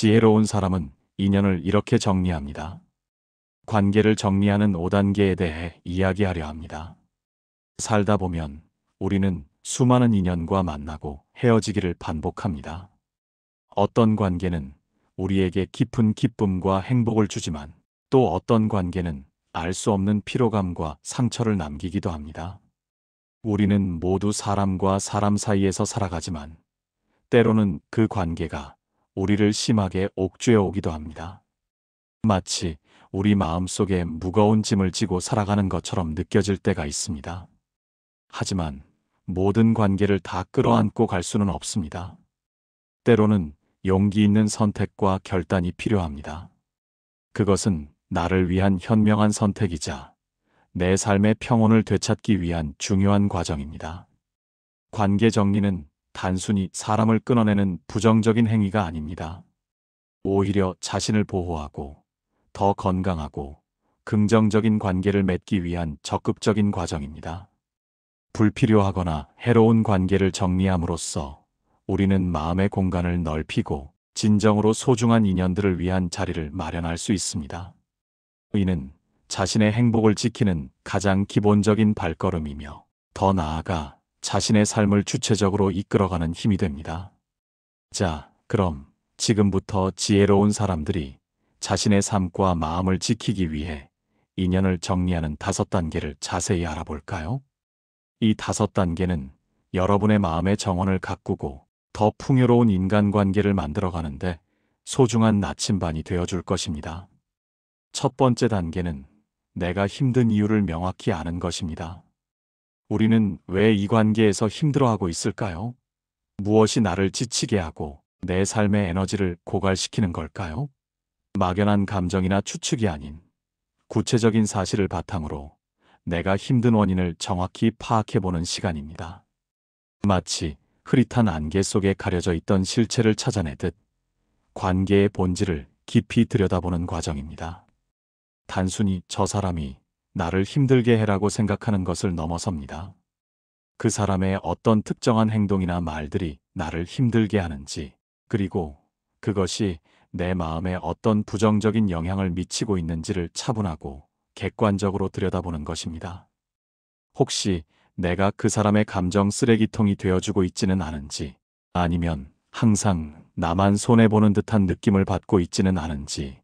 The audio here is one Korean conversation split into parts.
지혜로운 사람은 인연을 이렇게 정리합니다. 관계를 정리하는 5단계에 대해 이야기하려 합니다. 살다 보면 우리는 수많은 인연과 만나고 헤어지기를 반복합니다. 어떤 관계는 우리에게 깊은 기쁨과 행복을 주지만 또 어떤 관계는 알 수 없는 피로감과 상처를 남기기도 합니다. 우리는 모두 사람과 사람 사이에서 살아가지만 때로는 그 관계가 우리를 심하게 옥죄어 오기도 합니다. 마치 우리 마음속에 무거운 짐을 지고 살아가는 것처럼 느껴질 때가 있습니다. 하지만 모든 관계를 다 끌어안고 갈 수는 없습니다. 때로는 용기 있는 선택과 결단이 필요합니다. 그것은 나를 위한 현명한 선택이자 내 삶의 평온을 되찾기 위한 중요한 과정입니다. 관계 정리는 단순히 사람을 끊어내는 부정적인 행위가 아닙니다. 오히려 자신을 보호하고 더 건강하고 긍정적인 관계를 맺기 위한 적극적인 과정입니다. 불필요하거나 해로운 관계를 정리함으로써 우리는 마음의 공간을 넓히고 진정으로 소중한 인연들을 위한 자리를 마련할 수 있습니다. 이는 자신의 행복을 지키는 가장 기본적인 발걸음이며 더 나아가 자신의 삶을 주체적으로 이끌어가는 힘이 됩니다. 자, 그럼 지금부터 지혜로운 사람들이 자신의 삶과 마음을 지키기 위해 인연을 정리하는 5단계를 자세히 알아볼까요? 이 5단계는 여러분의 마음의 정원을 가꾸고 더 풍요로운 인간관계를 만들어가는데 소중한 나침반이 되어줄 것입니다. 첫 번째 단계는 내가 힘든 이유를 명확히 아는 것입니다. 우리는 왜 이 관계에서 힘들어하고 있을까요? 무엇이 나를 지치게 하고 내 삶의 에너지를 고갈시키는 걸까요? 막연한 감정이나 추측이 아닌 구체적인 사실을 바탕으로 내가 힘든 원인을 정확히 파악해보는 시간입니다. 마치 흐릿한 안개 속에 가려져 있던 실체를 찾아내듯 관계의 본질을 깊이 들여다보는 과정입니다. 단순히 저 사람이 나를 힘들게 해라고 생각하는 것을 넘어섭니다. 그 사람의 어떤 특정한 행동이나 말들이 나를 힘들게 하는지, 그리고 그것이 내 마음에 어떤 부정적인 영향을 미치고 있는지를 차분하고 객관적으로 들여다보는 것입니다. 혹시 내가 그 사람의 감정 쓰레기통이 되어주고 있지는 않은지, 아니면 항상 나만 손해보는 듯한 느낌을 받고 있지는 않은지,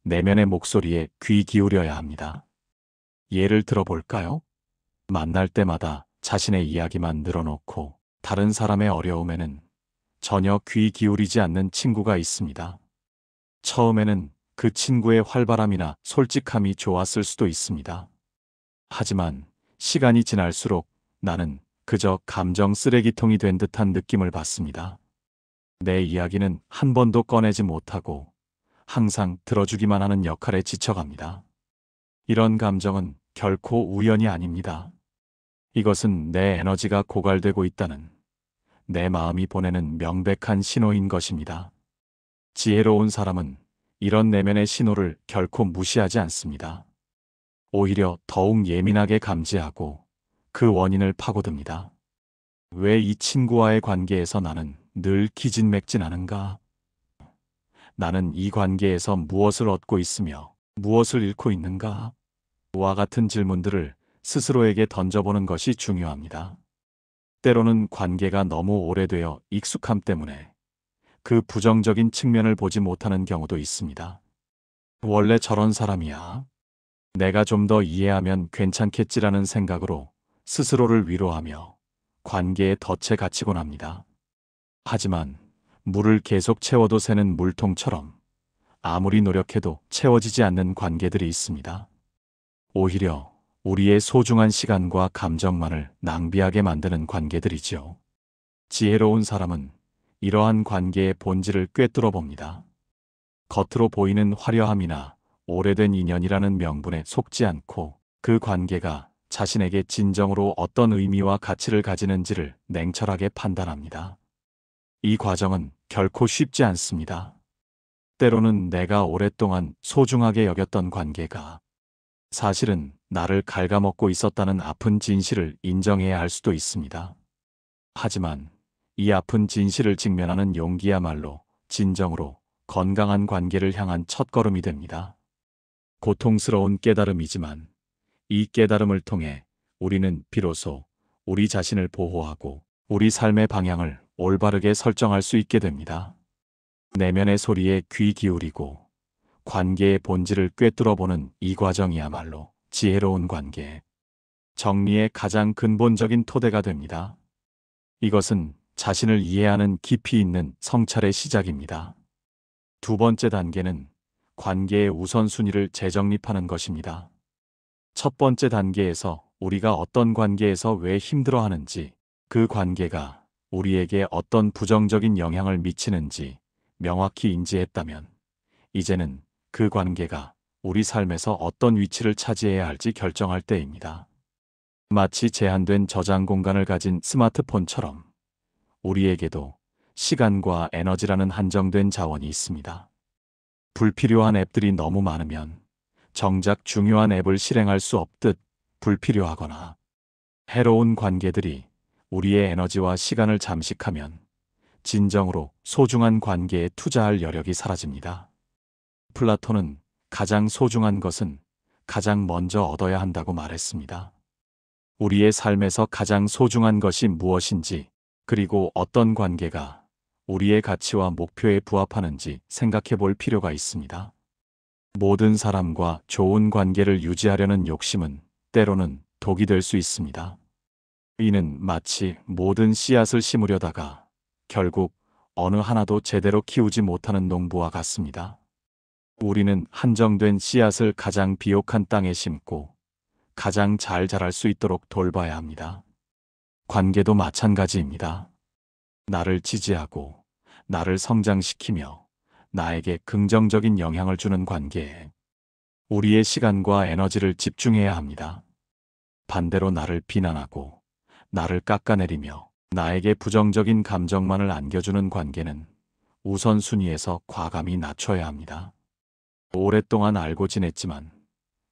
내면의 목소리에 귀 기울여야 합니다. 예를 들어볼까요? 만날 때마다 자신의 이야기만 늘어놓고 다른 사람의 어려움에는 전혀 귀 기울이지 않는 친구가 있습니다. 처음에는 그 친구의 활발함이나 솔직함이 좋았을 수도 있습니다. 하지만 시간이 지날수록 나는 그저 감정 쓰레기통이 된 듯한 느낌을 받습니다. 내 이야기는 한 번도 꺼내지 못하고 항상 들어주기만 하는 역할에 지쳐갑니다. 이런 감정은 결코 우연이 아닙니다. 이것은 내 에너지가 고갈되고 있다는 내 마음이 보내는 명백한 신호인 것입니다. 지혜로운 사람은 이런 내면의 신호를 결코 무시하지 않습니다. 오히려 더욱 예민하게 감지하고 그 원인을 파고듭니다. 왜 이 친구와의 관계에서 나는 늘 기진맥진하는가? 나는 이 관계에서 무엇을 얻고 있으며 무엇을 잃고 있는가? 와 같은 질문들을 스스로에게 던져보는 것이 중요합니다. 때로는 관계가 너무 오래되어 익숙함 때문에 그 부정적인 측면을 보지 못하는 경우도 있습니다. 원래 저런 사람이야. 내가 좀 더 이해하면 괜찮겠지라는 생각으로 스스로를 위로하며 관계에 덫에 갇히곤 합니다. 하지만 물을 계속 채워도 새는 물통처럼 아무리 노력해도 채워지지 않는 관계들이 있습니다. 오히려 우리의 소중한 시간과 감정만을 낭비하게 만드는 관계들이지요. 지혜로운 사람은 이러한 관계의 본질을 꿰뚫어 봅니다. 겉으로 보이는 화려함이나 오래된 인연이라는 명분에 속지 않고 그 관계가 자신에게 진정으로 어떤 의미와 가치를 가지는지를 냉철하게 판단합니다. 이 과정은 결코 쉽지 않습니다. 때로는 내가 오랫동안 소중하게 여겼던 관계가 사실은 나를 갉아먹고 있었다는 아픈 진실을 인정해야 할 수도 있습니다. 하지만 이 아픈 진실을 직면하는 용기야말로 진정으로 건강한 관계를 향한 첫걸음이 됩니다. 고통스러운 깨달음이지만 이 깨달음을 통해 우리는 비로소 우리 자신을 보호하고 우리 삶의 방향을 올바르게 설정할 수 있게 됩니다. 내면의 소리에 귀 기울이고 관계의 본질을 꿰뚫어보는 이 과정이야말로 지혜로운 관계, 정리의 가장 근본적인 토대가 됩니다. 이것은 자신을 이해하는 깊이 있는 성찰의 시작입니다. 두 번째 단계는 관계의 우선순위를 재정립하는 것입니다. 첫 번째 단계에서 우리가 어떤 관계에서 왜 힘들어하는지, 그 관계가 우리에게 어떤 부정적인 영향을 미치는지 명확히 인지했다면, 이제는 그 관계가 우리 삶에서 어떤 위치를 차지해야 할지 결정할 때입니다. 마치 제한된 저장 공간을 가진 스마트폰처럼 우리에게도 시간과 에너지라는 한정된 자원이 있습니다. 불필요한 앱들이 너무 많으면 정작 중요한 앱을 실행할 수 없듯 불필요하거나 해로운 관계들이 우리의 에너지와 시간을 잠식하면 진정으로 소중한 관계에 투자할 여력이 사라집니다. 플라톤은 가장 소중한 것은 가장 먼저 얻어야 한다고 말했습니다. 우리의 삶에서 가장 소중한 것이 무엇인지, 그리고 어떤 관계가 우리의 가치와 목표에 부합하는지 생각해 볼 필요가 있습니다. 모든 사람과 좋은 관계를 유지하려는 욕심은 때로는 독이 될 수 있습니다. 이는 마치 모든 씨앗을 심으려다가 결국 어느 하나도 제대로 키우지 못하는 농부와 같습니다. 우리는 한정된 씨앗을 가장 비옥한 땅에 심고 가장 잘 자랄 수 있도록 돌봐야 합니다. 관계도 마찬가지입니다. 나를 지지하고 나를 성장시키며 나에게 긍정적인 영향을 주는 관계에 우리의 시간과 에너지를 집중해야 합니다. 반대로 나를 비난하고 나를 깎아내리며 나에게 부정적인 감정만을 안겨주는 관계는 우선순위에서 과감히 낮춰야 합니다. 오랫동안 알고 지냈지만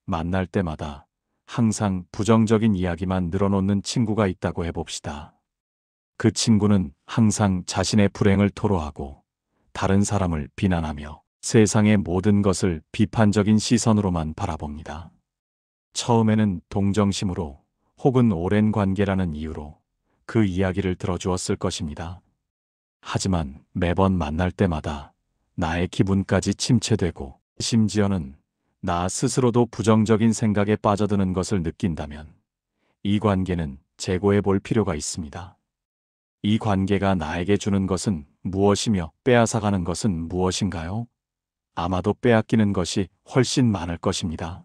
만날 때마다 항상 부정적인 이야기만 늘어놓는 친구가 있다고 해봅시다. 그 친구는 항상 자신의 불행을 토로하고 다른 사람을 비난하며 세상의 모든 것을 비판적인 시선으로만 바라봅니다. 처음에는 동정심으로 혹은 오랜 관계라는 이유로 그 이야기를 들어주었을 것입니다. 하지만 매번 만날 때마다 나의 기분까지 침체되고 심지어는 나 스스로도 부정적인 생각에 빠져드는 것을 느낀다면 이 관계는 재고해 볼 필요가 있습니다. 이 관계가 나에게 주는 것은 무엇이며 빼앗아가는 것은 무엇인가요? 아마도 빼앗기는 것이 훨씬 많을 것입니다.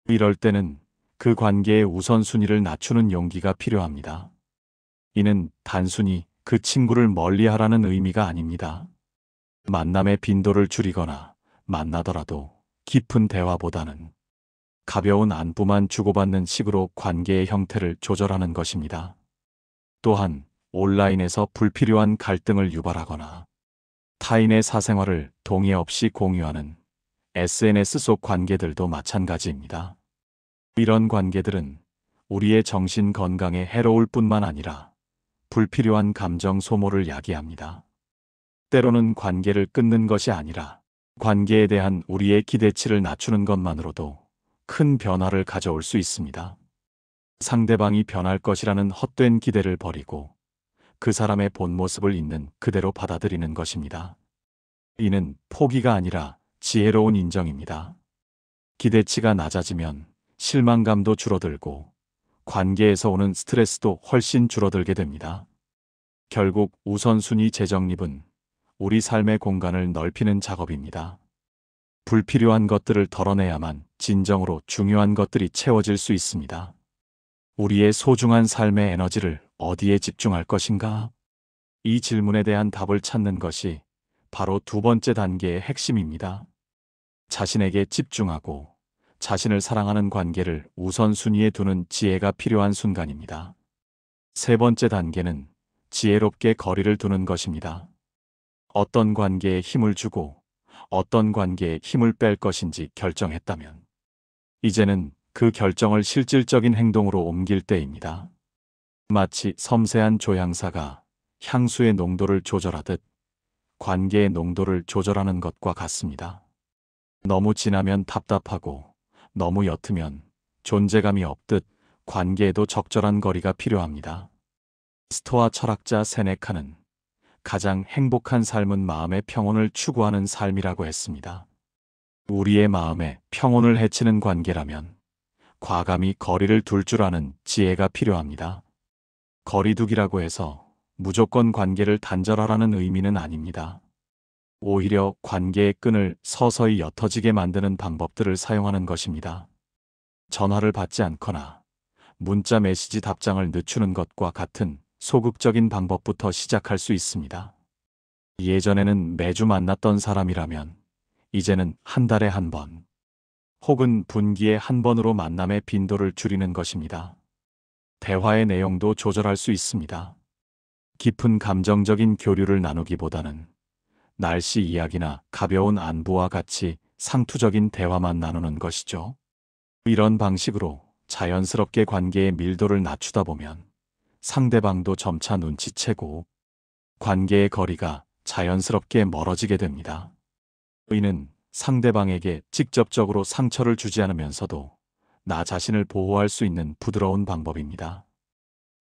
이럴 때는 그 관계의 우선순위를 낮추는 용기가 필요합니다. 이는 단순히 그 친구를 멀리하라는 의미가 아닙니다. 만남의 빈도를 줄이거나 만나더라도 깊은 대화보다는 가벼운 안부만 주고받는 식으로 관계의 형태를 조절하는 것입니다. 또한 온라인에서 불필요한 갈등을 유발하거나 타인의 사생활을 동의 없이 공유하는 SNS 속 관계들도 마찬가지입니다. 이런 관계들은 우리의 정신 건강에 해로울 뿐만 아니라 불필요한 감정 소모를 야기합니다. 때로는 관계를 끊는 것이 아니라 관계에 대한 우리의 기대치를 낮추는 것만으로도 큰 변화를 가져올 수 있습니다. 상대방이 변할 것이라는 헛된 기대를 버리고 그 사람의 본 모습을 있는 그대로 받아들이는 것입니다. 이는 포기가 아니라 지혜로운 인정입니다. 기대치가 낮아지면 실망감도 줄어들고 관계에서 오는 스트레스도 훨씬 줄어들게 됩니다. 결국 우선순위 재정립은 우리 삶의 공간을 넓히는 작업입니다. 불필요한 것들을 덜어내야만 진정으로 중요한 것들이 채워질 수 있습니다. 우리의 소중한 삶의 에너지를 어디에 집중할 것인가? 이 질문에 대한 답을 찾는 것이 바로 두 번째 단계의 핵심입니다. 자신에게 집중하고 자신을 사랑하는 관계를 우선순위에 두는 지혜가 필요한 순간입니다. 세 번째 단계는 지혜롭게 거리를 두는 것입니다. 어떤 관계에 힘을 주고 어떤 관계에 힘을 뺄 것인지 결정했다면 이제는 그 결정을 실질적인 행동으로 옮길 때입니다. 마치 섬세한 조향사가 향수의 농도를 조절하듯 관계의 농도를 조절하는 것과 같습니다. 너무 진하면 답답하고 너무 옅으면 존재감이 없듯 관계에도 적절한 거리가 필요합니다. 스토아 철학자 세네카는 가장 행복한 삶은 마음의 평온을 추구하는 삶이라고 했습니다. 우리의 마음에 평온을 해치는 관계라면 과감히 거리를 둘 줄 아는 지혜가 필요합니다. 거리두기라고 해서 무조건 관계를 단절하라는 의미는 아닙니다. 오히려 관계의 끈을 서서히 옅어지게 만드는 방법들을 사용하는 것입니다. 전화를 받지 않거나 문자 메시지 답장을 늦추는 것과 같은 소극적인 방법부터 시작할 수 있습니다. 예전에는 매주 만났던 사람이라면 이제는 한 달에 한 번, 혹은 분기에 한 번으로 만남의 빈도를 줄이는 것입니다. 대화의 내용도 조절할 수 있습니다. 깊은 감정적인 교류를 나누기보다는 날씨 이야기나 가벼운 안부와 같이 상투적인 대화만 나누는 것이죠. 이런 방식으로 자연스럽게 관계의 밀도를 낮추다 보면 상대방도 점차 눈치채고 관계의 거리가 자연스럽게 멀어지게 됩니다. 이는 상대방에게 직접적으로 상처를 주지 않으면서도 나 자신을 보호할 수 있는 부드러운 방법입니다.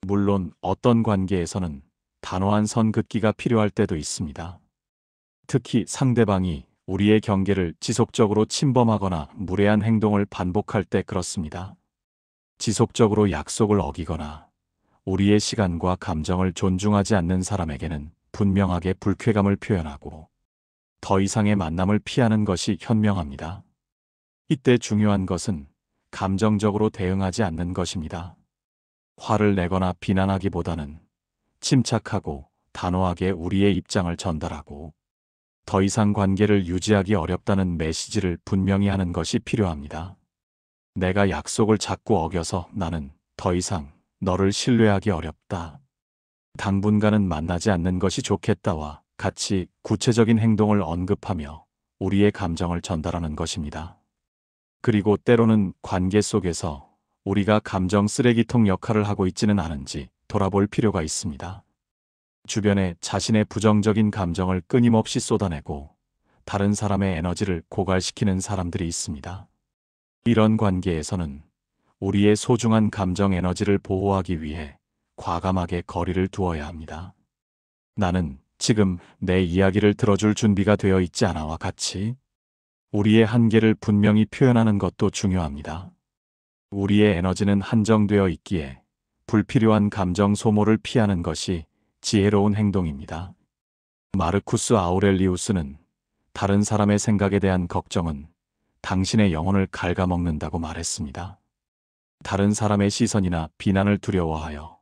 물론 어떤 관계에서는 단호한 선 긋기가 필요할 때도 있습니다. 특히 상대방이 우리의 경계를 지속적으로 침범하거나 무례한 행동을 반복할 때 그렇습니다. 지속적으로 약속을 어기거나 우리의 시간과 감정을 존중하지 않는 사람에게는 분명하게 불쾌감을 표현하고 더 이상의 만남을 피하는 것이 현명합니다. 이때 중요한 것은 감정적으로 대응하지 않는 것입니다. 화를 내거나 비난하기보다는 침착하고 단호하게 우리의 입장을 전달하고 더 이상 관계를 유지하기 어렵다는 메시지를 분명히 하는 것이 필요합니다. 내가 약속을 자꾸 어겨서 나는 더 이상 너를 신뢰하기 어렵다. 당분간은 만나지 않는 것이 좋겠다와 같이 구체적인 행동을 언급하며 우리의 감정을 전달하는 것입니다. 그리고 때로는 관계 속에서 우리가 감정 쓰레기통 역할을 하고 있지는 않은지 돌아볼 필요가 있습니다. 주변에 자신의 부정적인 감정을 끊임없이 쏟아내고 다른 사람의 에너지를 고갈시키는 사람들이 있습니다. 이런 관계에서는 우리의 소중한 감정 에너지를 보호하기 위해 과감하게 거리를 두어야 합니다. 나는 지금 내 이야기를 들어줄 준비가 되어 있지 않아와 같이 우리의 한계를 분명히 표현하는 것도 중요합니다. 우리의 에너지는 한정되어 있기에 불필요한 감정 소모를 피하는 것이 지혜로운 행동입니다. 마르쿠스 아우렐리우스는 다른 사람의 생각에 대한 걱정은 당신의 영혼을 갉아먹는다고 말했습니다. 다른 사람의 시선이나 비난을 두려워하여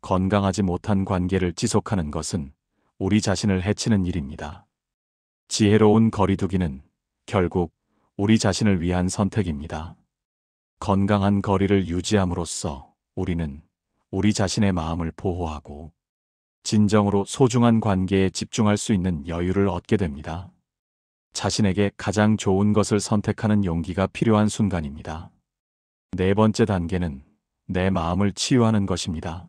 건강하지 못한 관계를 지속하는 것은 우리 자신을 해치는 일입니다. 지혜로운 거리두기는 결국 우리 자신을 위한 선택입니다. 건강한 거리를 유지함으로써 우리는 우리 자신의 마음을 보호하고 진정으로 소중한 관계에 집중할 수 있는 여유를 얻게 됩니다. 자신에게 가장 좋은 것을 선택하는 용기가 필요한 순간입니다. 네 번째 단계는 내 마음을 치유하는 것입니다.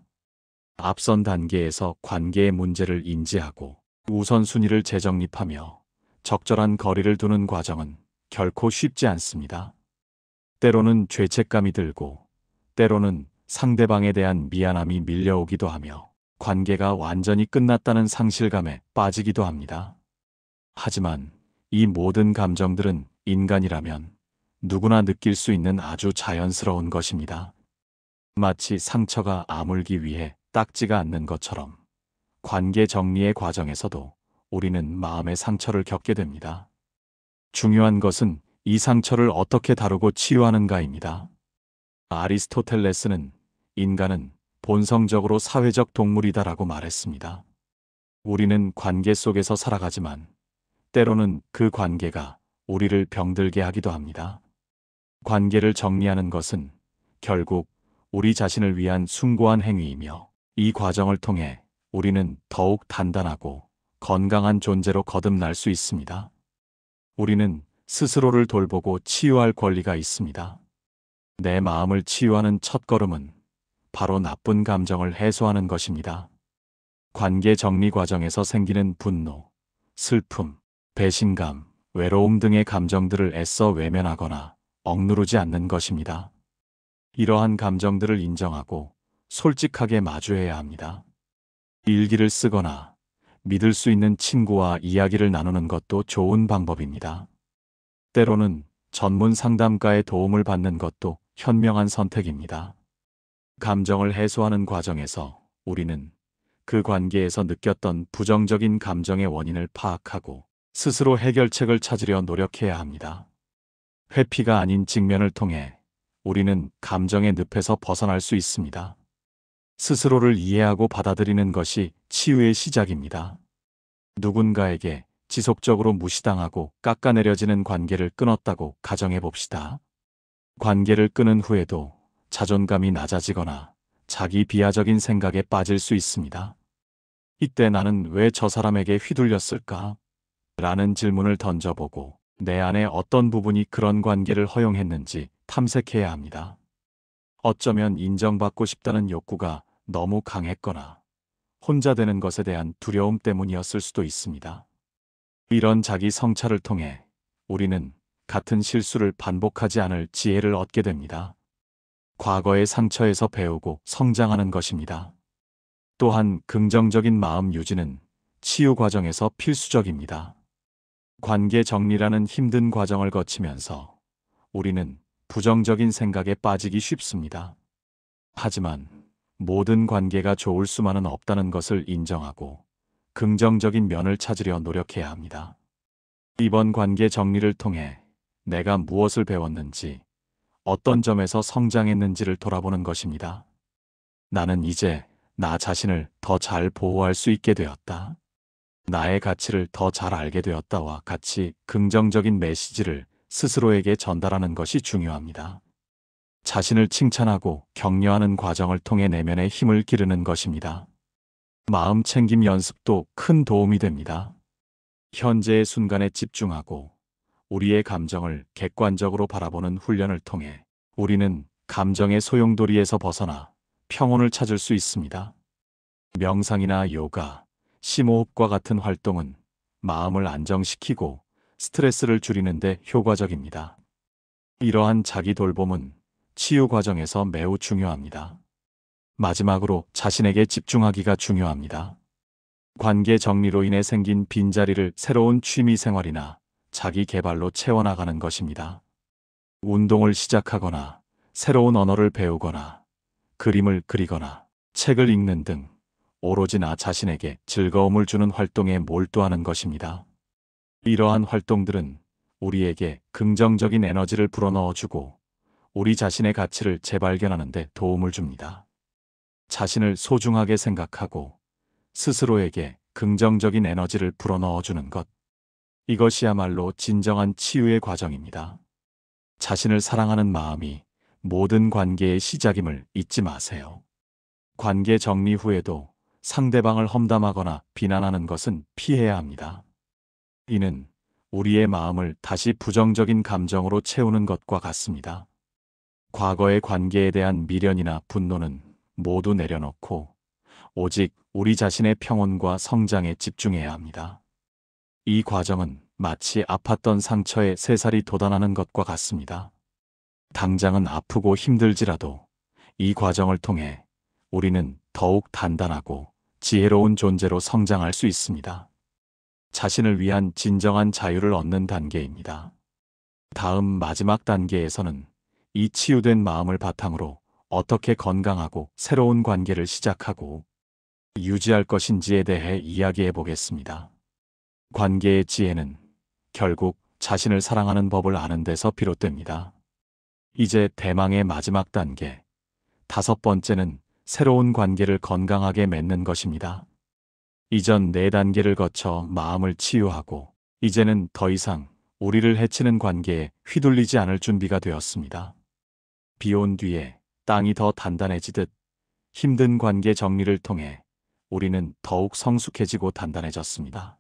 앞선 단계에서 관계의 문제를 인지하고 우선순위를 재정립하며 적절한 거리를 두는 과정은 결코 쉽지 않습니다. 때로는 죄책감이 들고 때로는 상대방에 대한 미안함이 밀려오기도 하며 관계가 완전히 끝났다는 상실감에 빠지기도 합니다. 하지만 이 모든 감정들은 인간이라면 누구나 느낄 수 있는 아주 자연스러운 것입니다. 마치 상처가 아물기 위해 닦지가 않는 것처럼 관계 정리의 과정에서도 우리는 마음의 상처를 겪게 됩니다. 중요한 것은 이 상처를 어떻게 다루고 치유하는가입니다. 아리스토텔레스는 인간은 본성적으로 사회적 동물이다라고 말했습니다. 우리는 관계 속에서 살아가지만 때로는 그 관계가 우리를 병들게 하기도 합니다. 관계를 정리하는 것은 결국 우리 자신을 위한 숭고한 행위이며 이 과정을 통해 우리는 더욱 단단하고 건강한 존재로 거듭날 수 있습니다. 우리는 스스로를 돌보고 치유할 권리가 있습니다. 내 마음을 치유하는 첫걸음은 바로 나쁜 감정을 해소하는 것입니다. 관계 정리 과정에서 생기는 분노, 슬픔, 배신감, 외로움 등의 감정들을 애써 외면하거나 억누르지 않는 것입니다. 이러한 감정들을 인정하고 솔직하게 마주해야 합니다. 일기를 쓰거나 믿을 수 있는 친구와 이야기를 나누는 것도 좋은 방법입니다. 때로는 전문 상담가의 도움을 받는 것도 현명한 선택입니다. 감정을 해소하는 과정에서 우리는 그 관계에서 느꼈던 부정적인 감정의 원인을 파악하고 스스로 해결책을 찾으려 노력해야 합니다. 회피가 아닌 직면을 통해 우리는 감정의 늪에서 벗어날 수 있습니다. 스스로를 이해하고 받아들이는 것이 치유의 시작입니다. 누군가에게 지속적으로 무시당하고 깎아내려지는 관계를 끊었다고 가정해 봅시다. 관계를 끊은 후에도 자존감이 낮아지거나 자기 비하적인 생각에 빠질 수 있습니다. 이때 나는 왜 저 사람에게 휘둘렸을까? 라는 질문을 던져보고 내 안에 어떤 부분이 그런 관계를 허용했는지 탐색해야 합니다. 어쩌면 인정받고 싶다는 욕구가 너무 강했거나 혼자 되는 것에 대한 두려움 때문이었을 수도 있습니다. 이런 자기 성찰을 통해 우리는 같은 실수를 반복하지 않을 지혜를 얻게 됩니다. 과거의 상처에서 배우고 성장하는 것입니다. 또한 긍정적인 마음 유지는 치유 과정에서 필수적입니다. 관계 정리라는 힘든 과정을 거치면서 우리는 부정적인 생각에 빠지기 쉽습니다. 하지만 모든 관계가 좋을 수만은 없다는 것을 인정하고 긍정적인 면을 찾으려 노력해야 합니다. 이번 관계 정리를 통해 내가 무엇을 배웠는지, 어떤 점에서 성장했는지를 돌아보는 것입니다. 나는 이제 나 자신을 더 잘 보호할 수 있게 되었다. 나의 가치를 더 잘 알게 되었다와 같이 긍정적인 메시지를 스스로에게 전달하는 것이 중요합니다. 자신을 칭찬하고 격려하는 과정을 통해 내면의 힘을 기르는 것입니다. 마음 챙김 연습도 큰 도움이 됩니다. 현재의 순간에 집중하고 우리의 감정을 객관적으로 바라보는 훈련을 통해 우리는 감정의 소용돌이에서 벗어나 평온을 찾을 수 있습니다. 명상이나 요가, 심호흡과 같은 활동은 마음을 안정시키고 스트레스를 줄이는 데 효과적입니다. 이러한 자기 돌봄은 치유 과정에서 매우 중요합니다. 마지막으로 자신에게 집중하기가 중요합니다. 관계 정리로 인해 생긴 빈자리를 새로운 취미 생활이나 자기 개발로 채워나가는 것입니다. 운동을 시작하거나 새로운 언어를 배우거나 그림을 그리거나 책을 읽는 등 오로지 나 자신에게 즐거움을 주는 활동에 몰두하는 것입니다. 이러한 활동들은 우리에게 긍정적인 에너지를 불어넣어주고 우리 자신의 가치를 재발견하는 데 도움을 줍니다. 자신을 소중하게 생각하고 스스로에게 긍정적인 에너지를 불어넣어주는 것. 이것이야말로 진정한 치유의 과정입니다. 자신을 사랑하는 마음이 모든 관계의 시작임을 잊지 마세요. 관계 정리 후에도 상대방을 험담하거나 비난하는 것은 피해야 합니다. 이는 우리의 마음을 다시 부정적인 감정으로 채우는 것과 같습니다. 과거의 관계에 대한 미련이나 분노는 모두 내려놓고 오직 우리 자신의 평온과 성장에 집중해야 합니다. 이 과정은 마치 아팠던 상처에 새살이 돋아나는 것과 같습니다. 당장은 아프고 힘들지라도 이 과정을 통해 우리는 더욱 단단하고 지혜로운 존재로 성장할 수 있습니다. 자신을 위한 진정한 자유를 얻는 단계입니다. 다음 마지막 단계에서는 이 치유된 마음을 바탕으로 어떻게 건강하고 새로운 관계를 시작하고 유지할 것인지에 대해 이야기해 보겠습니다. 관계의 지혜는 결국 자신을 사랑하는 법을 아는 데서 비롯됩니다. 이제 대망의 마지막 단계, 5번째는 새로운 관계를 건강하게 맺는 것입니다. 이전 4단계를 거쳐 마음을 치유하고 이제는 더 이상 우리를 해치는 관계에 휘둘리지 않을 준비가 되었습니다. 비 온 뒤에 땅이 더 단단해지듯 힘든 관계 정리를 통해 우리는 더욱 성숙해지고 단단해졌습니다.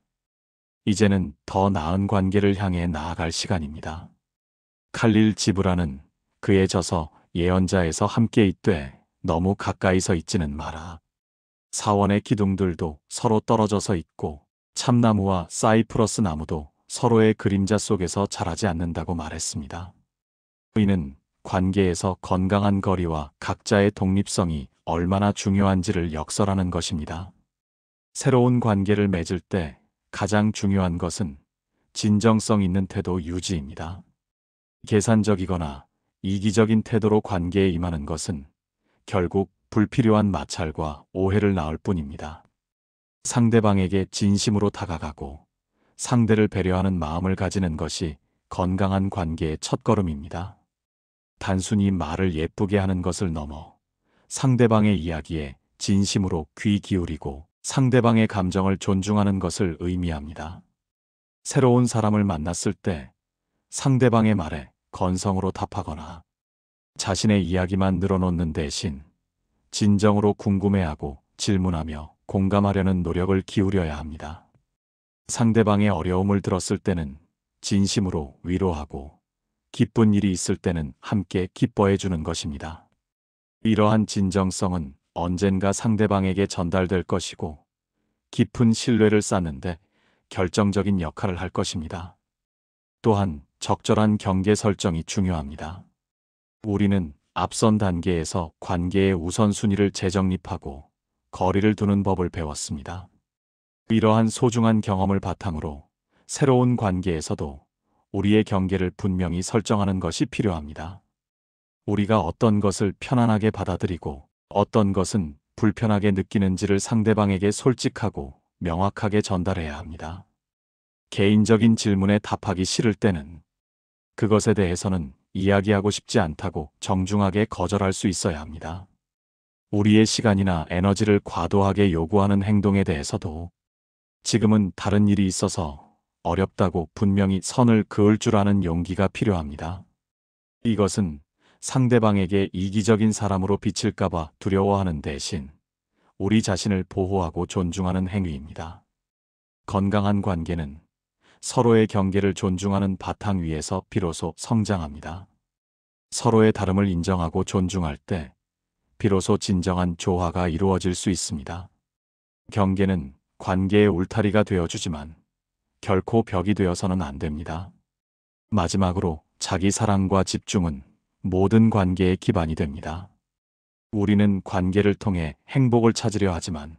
이제는 더 나은 관계를 향해 나아갈 시간입니다. 칼릴 지브라는 그의 저서 예언자에서 함께 있되 너무 가까이서 있지는 마라. 사원의 기둥들도 서로 떨어져서 있고 참나무와 사이프러스 나무도 서로의 그림자 속에서 자라지 않는다고 말했습니다. 이는 관계에서 건강한 거리와 각자의 독립성이 얼마나 중요한지를 역설하는 것입니다. 새로운 관계를 맺을 때 가장 중요한 것은 진정성 있는 태도 유지입니다. 계산적이거나 이기적인 태도로 관계에 임하는 것은 결국 불필요한 마찰과 오해를 낳을 뿐입니다. 상대방에게 진심으로 다가가고 상대를 배려하는 마음을 가지는 것이 건강한 관계의 첫걸음입니다. 단순히 말을 예쁘게 하는 것을 넘어 상대방의 이야기에 진심으로 귀 기울이고 상대방의 감정을 존중하는 것을 의미합니다. 새로운 사람을 만났을 때 상대방의 말에 건성으로 답하거나 자신의 이야기만 늘어놓는 대신 진정으로 궁금해하고 질문하며 공감하려는 노력을 기울여야 합니다. 상대방의 어려움을 들었을 때는 진심으로 위로하고 기쁜 일이 있을 때는 함께 기뻐해 주는 것입니다. 이러한 진정성은 언젠가 상대방에게 전달될 것이고 깊은 신뢰를 쌓는데 결정적인 역할을 할 것입니다. 또한 적절한 경계 설정이 중요합니다. 우리는 앞선 단계에서 관계의 우선순위를 재정립하고 거리를 두는 법을 배웠습니다. 이러한 소중한 경험을 바탕으로 새로운 관계에서도 우리의 경계를 분명히 설정하는 것이 필요합니다. 우리가 어떤 것을 편안하게 받아들이고 어떤 것은 불편하게 느끼는지를 상대방에게 솔직하고 명확하게 전달해야 합니다. 개인적인 질문에 답하기 싫을 때는 그것에 대해서는 이야기하고 싶지 않다고 정중하게 거절할 수 있어야 합니다. 우리의 시간이나 에너지를 과도하게 요구하는 행동에 대해서도 지금은 다른 일이 있어서 어렵다고 분명히 선을 그을 줄 아는 용기가 필요합니다. 이것은 상대방에게 이기적인 사람으로 비칠까봐 두려워하는 대신 우리 자신을 보호하고 존중하는 행위입니다. 건강한 관계는 서로의 경계를 존중하는 바탕 위에서 비로소 성장합니다. 서로의 다름을 인정하고 존중할 때 비로소 진정한 조화가 이루어질 수 있습니다. 경계는 관계의 울타리가 되어주지만 결코 벽이 되어서는 안 됩니다. 마지막으로 자기 사랑과 집중은 모든 관계의 기반이 됩니다. 우리는 관계를 통해 행복을 찾으려 하지만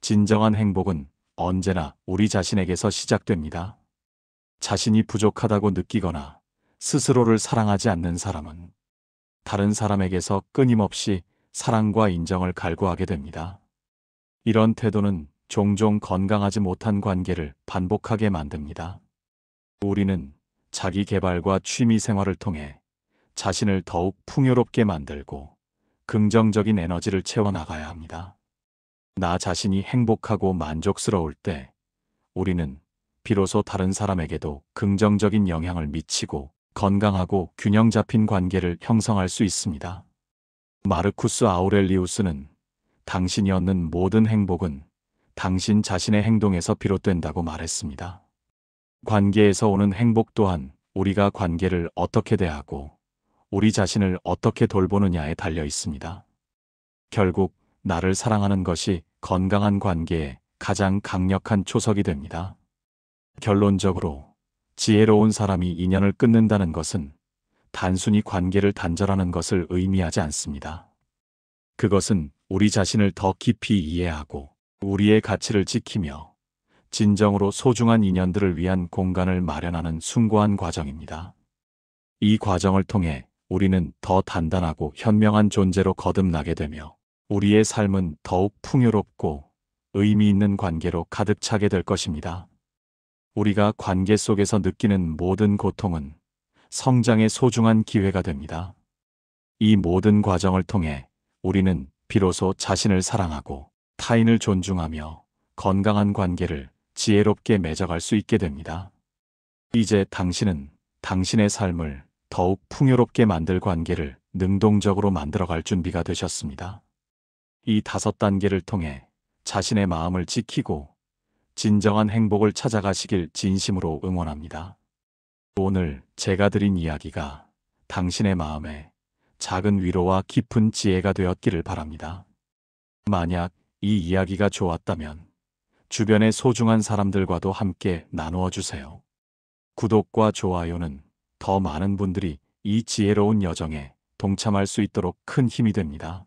진정한 행복은 언제나 우리 자신에게서 시작됩니다. 자신이 부족하다고 느끼거나 스스로를 사랑하지 않는 사람은 다른 사람에게서 끊임없이 사랑과 인정을 갈구하게 됩니다. 이런 태도는 종종 건강하지 못한 관계를 반복하게 만듭니다. 우리는 자기 개발과 취미 생활을 통해 자신을 더욱 풍요롭게 만들고 긍정적인 에너지를 채워나가야 합니다. 나 자신이 행복하고 만족스러울 때 우리는 비로소 다른 사람에게도 긍정적인 영향을 미치고 건강하고 균형 잡힌 관계를 형성할 수 있습니다. 마르쿠스 아우렐리우스는 당신이 얻는 모든 행복은 당신 자신의 행동에서 비롯된다고 말했습니다. 관계에서 오는 행복 또한 우리가 관계를 어떻게 대하고 우리 자신을 어떻게 돌보느냐에 달려 있습니다. 결국 나를 사랑하는 것이 건강한 관계의 가장 강력한 초석이 됩니다. 결론적으로 지혜로운 사람이 인연을 끊는다는 것은 단순히 관계를 단절하는 것을 의미하지 않습니다. 그것은 우리 자신을 더 깊이 이해하고 우리의 가치를 지키며 진정으로 소중한 인연들을 위한 공간을 마련하는 숭고한 과정입니다. 이 과정을 통해 우리는 더 단단하고 현명한 존재로 거듭나게 되며 우리의 삶은 더욱 풍요롭고 의미 있는 관계로 가득 차게 될 것입니다. 우리가 관계 속에서 느끼는 모든 고통은 성장의 소중한 기회가 됩니다. 이 모든 과정을 통해 우리는 비로소 자신을 사랑하고 타인을 존중하며 건강한 관계를 지혜롭게 맺어갈 수 있게 됩니다. 이제 당신은 당신의 삶을 더욱 풍요롭게 만들 관계를 능동적으로 만들어갈 준비가 되셨습니다. 이 5단계를 통해 자신의 마음을 지키고 진정한 행복을 찾아가시길 진심으로 응원합니다. 오늘 제가 드린 이야기가 당신의 마음에 작은 위로와 깊은 지혜가 되었기를 바랍니다. 만약 이 이야기가 좋았다면 주변의 소중한 사람들과도 함께 나누어 주세요. 구독과 좋아요는 더 많은 분들이 이 지혜로운 여정에 동참할 수 있도록 큰 힘이 됩니다.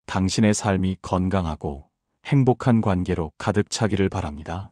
당신의 삶이 건강하고 행복한 관계로 가득 차기를 바랍니다.